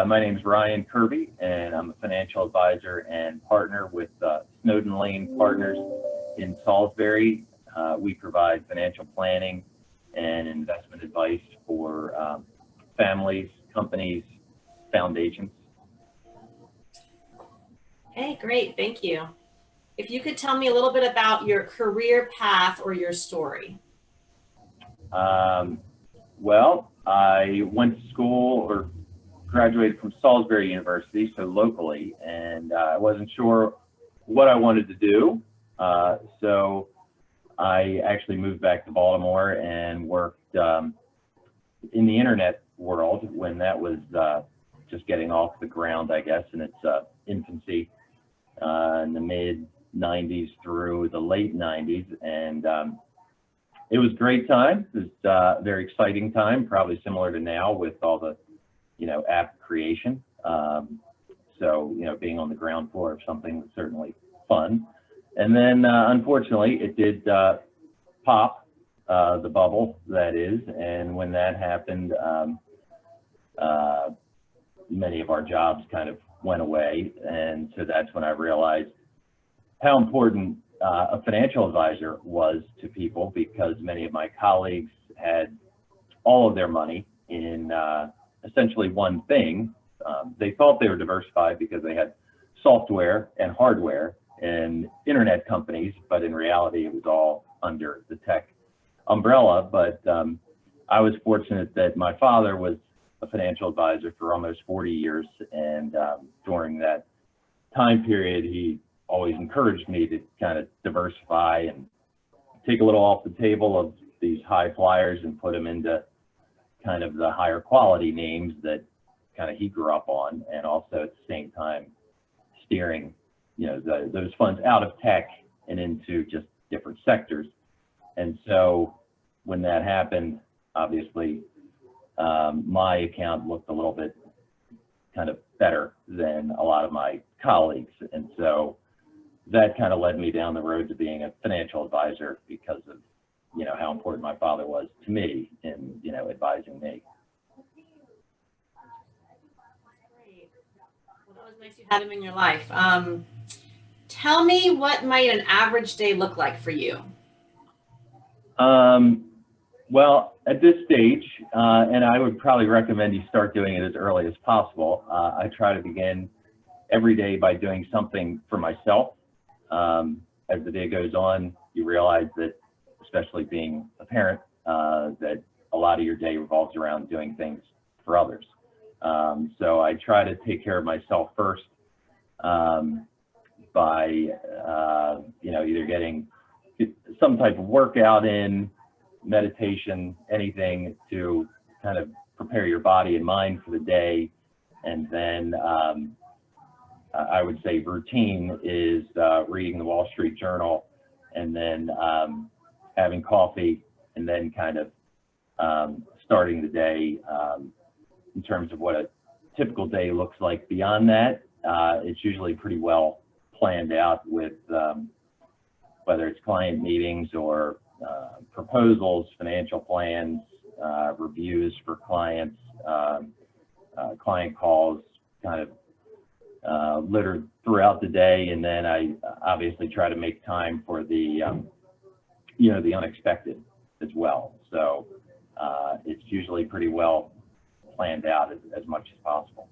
My name is Ryan Kirby, and I'm a financial advisor and partner with Snowden Lane Partners in Salisbury. We provide financial planning and investment advice for families, companies, foundations. Hey, great. Thank you. If you could tell me a little bit about your career path or your story. Well, I went to school or graduated from Salisbury University, so locally, and I wasn't sure what I wanted to do. So I actually moved back to Baltimore and worked in the internet world when that was just getting off the ground, I guess, in its infancy in the mid 90s through the late 90s. And it was a great time. It was a very exciting time, probably similar to now with all the, app creation. So, being on the ground floor of something was certainly fun. And then, unfortunately, it did pop, the bubble, that is. And when that happened, many of our jobs kind of went away. And so that's when I realized how important a financial advisor was to people, because many of my colleagues had all of their money in essentially one thing. They thought they were diversified because they had software and hardware and internet companies, but in reality, it was all under the tech umbrella. But I was fortunate that my father was a financial advisor for almost 40 years. And during that time period, he always encouraged me to kind of diversify and take a little off the table of these high flyers and put them into kind of the higher quality names that kind of he grew up on, and also at the same time steering, those funds out of tech and into just different sectors. And so when that happened, obviously my account looked a little bit kind of better than a lot of my colleagues. And so that kind of led me down the road to being a financial advisor because of, how important my father was to me in, advising me. Great. Well, that was nice you had him in your life. Tell me, what might an average day look like for you? Well, at this stage, and I would probably recommend you start doing it as early as possible. I try to begin every day by doing something for myself. As the day goes on, you realize that, especially being a parent, that a lot of your day revolves around doing things for others. So I try to take care of myself first by, either getting some type of workout in, meditation, anything to kind of prepare your body and mind for the day. And then I would say routine is reading the Wall Street Journal, and then having coffee, and then kind of starting the day in terms of what a typical day looks like. Beyond that, it's usually pretty well planned out with whether it's client meetings or proposals, financial plans, reviews for clients, client calls, kind of littered throughout the day. And then I obviously try to make time for the, the unexpected as well. So it's usually pretty well planned out as much as possible.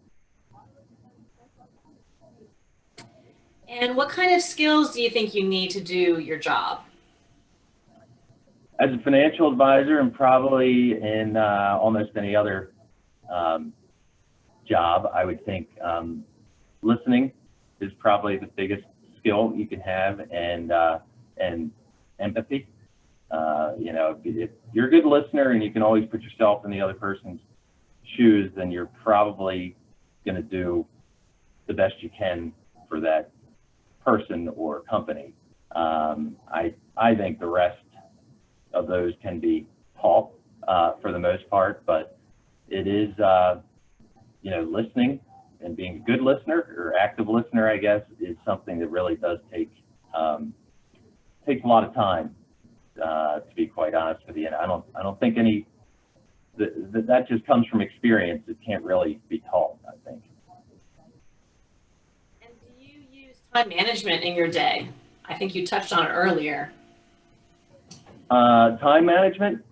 And what kind of skills do you think you need to do your job? As a financial advisor, and probably in almost any other job, I would think listening is probably the biggest skill you can have, and empathy. If you're a good listener and you can always put yourself in the other person's shoes, then you're probably going to do the best you can for that person or company. I think the rest of those can be taught for the most part, but it is, listening and being a good listener or active listener, I guess, is something that really does takes a lot of time, to be quite honest with you. And I don't think that just comes from experience. It can't really be taught. Time management in your day. I think you touched on it earlier. Time management,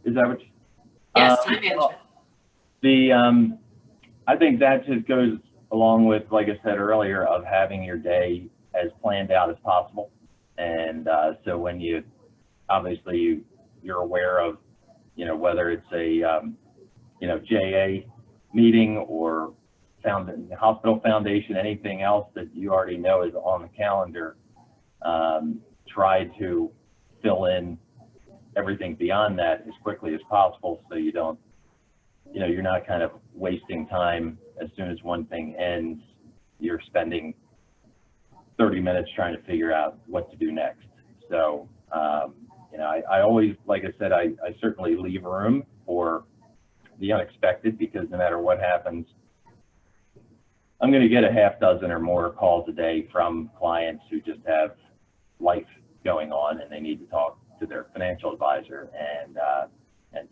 is that what you, Yes, time well, management. I think that just goes along with, like I said earlier, of having your day as planned out as possible. And so when you, obviously you're aware of, whether it's a, JA meeting or hospital foundation, anything else that you already know is on the calendar, try to fill in everything beyond that as quickly as possible, so you don't, you're not kind of wasting time. As soon as one thing ends, you're spending 30 minutes trying to figure out what to do next. So, I always, like I said, I certainly leave room for the unexpected, because no matter what happens, I'm going to get a half dozen or more calls a day from clients who just have life going on and they need to talk to their financial advisor. And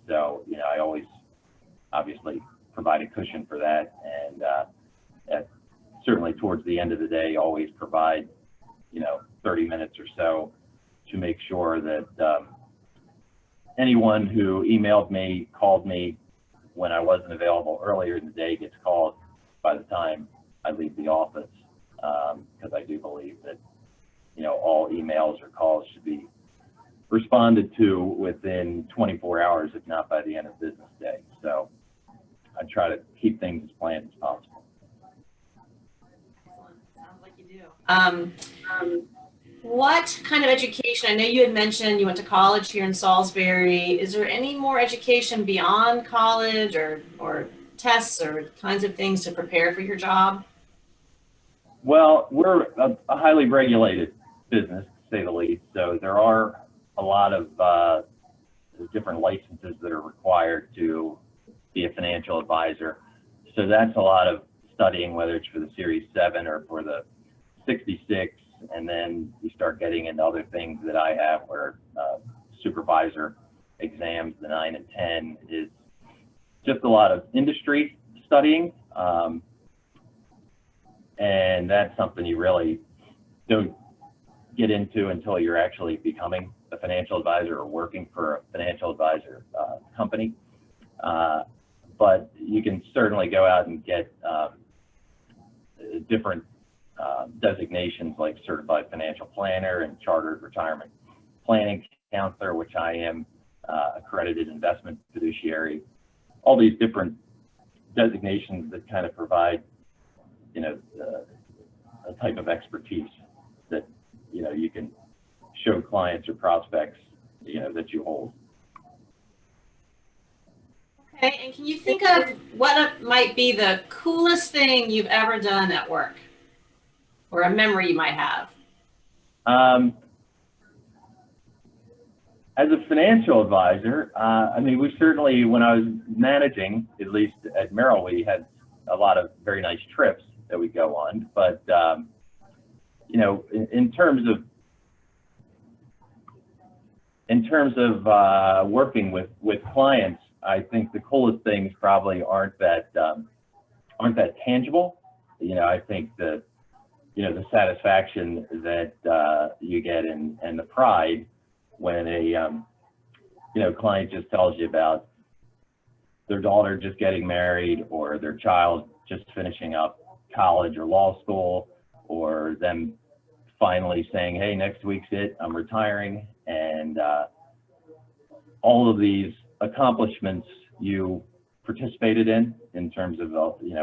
so, I always obviously provide a cushion for that. And certainly towards the end of the day, always provide, 30 minutes or so to make sure that anyone who emailed me, called me when I wasn't available earlier in the day gets called by the time I leave the office, because I do believe that, all emails or calls should be responded to within 24 hours, if not by the end of the business day. So I try to keep things as planned as possible. Excellent. Sounds like you do. What kind of education? I know you had mentioned you went to college here in Salisbury. Is there any more education beyond college, or tests or kinds of things to prepare for your job? Well, we're a highly regulated business, to say the least. So there are a lot of different licenses that are required to be a financial advisor. So that's a lot of studying, whether it's for the Series 7 or for the 66. And then you start getting into other things that I have, where supervisor exams, the 9 and 10, is just a lot of industry studying. And that's something you really don't get into until you're actually becoming a financial advisor or working for a financial advisor company. But you can certainly go out and get different designations like certified financial planner and chartered retirement planning counselor, which I am, accredited investment fiduciary. All these different designations that kind of provide, a type of expertise that, you can show clients or prospects, that you hold. Okay, and can you think of what might be the coolest thing you've ever done at work, or a memory you might have? As a financial advisor, we certainly, when I was managing, at least at Merrill, we had a lot of very nice trips that we go on. But, in terms of working with clients, I think the coolest things probably aren't that tangible. I think the satisfaction that you get and the pride when a client just tells you about their daughter just getting married, or their child just finishing up college or law school, or them finally saying, hey, next week's it, I'm retiring. And all of these accomplishments you participated in terms of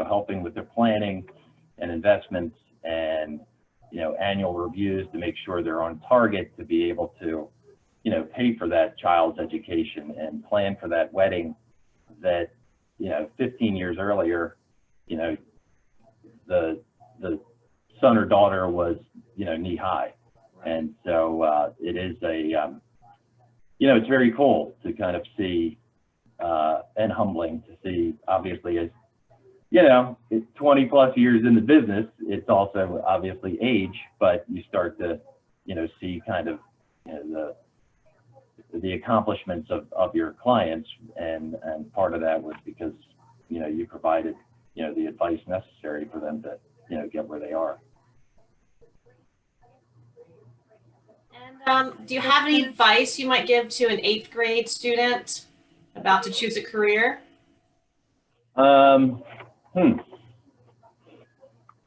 helping with their planning and investments, and annual reviews to make sure they're on target to be able to pay for that child's education and plan for that wedding that 15 years earlier the son or daughter was knee high. And so it is it's very cool to kind of see, and humbling to see, obviously, as 20 plus years in the business, it's also obviously age, but you start to see kind of the accomplishments of your clients, and part of that was because you provided the advice necessary for them to get where they are. And do you have any advice you might give to an 8th grade student about to choose a career? Um,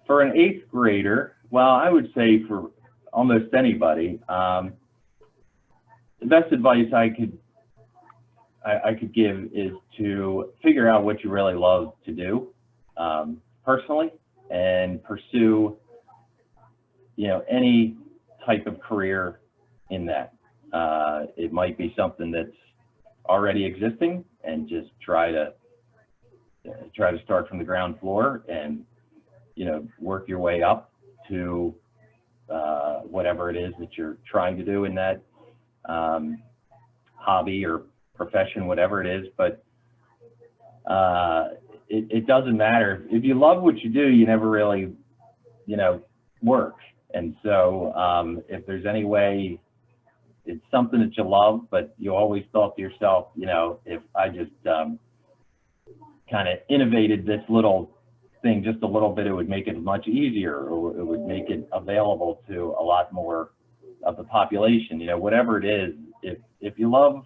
For an 8th grader, well, I would say for almost anybody, the best advice I could give is to figure out what you really love to do personally, and pursue, any type of career in that. It might be something that's already existing, and just try to start from the ground floor and work your way up to whatever it is that you're trying to do in that hobby or profession, whatever it is. But it doesn't matter. If you love what you do, you never really, work. And so if there's any way it's something that you love, but you always thought to yourself, if I just kind of innovated this little thing just a little bit, it would make it much easier, or it would make it available to a lot more of the population. Whatever it is, if you love,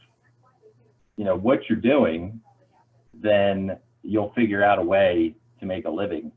what you're doing, then you'll figure out a way to make a living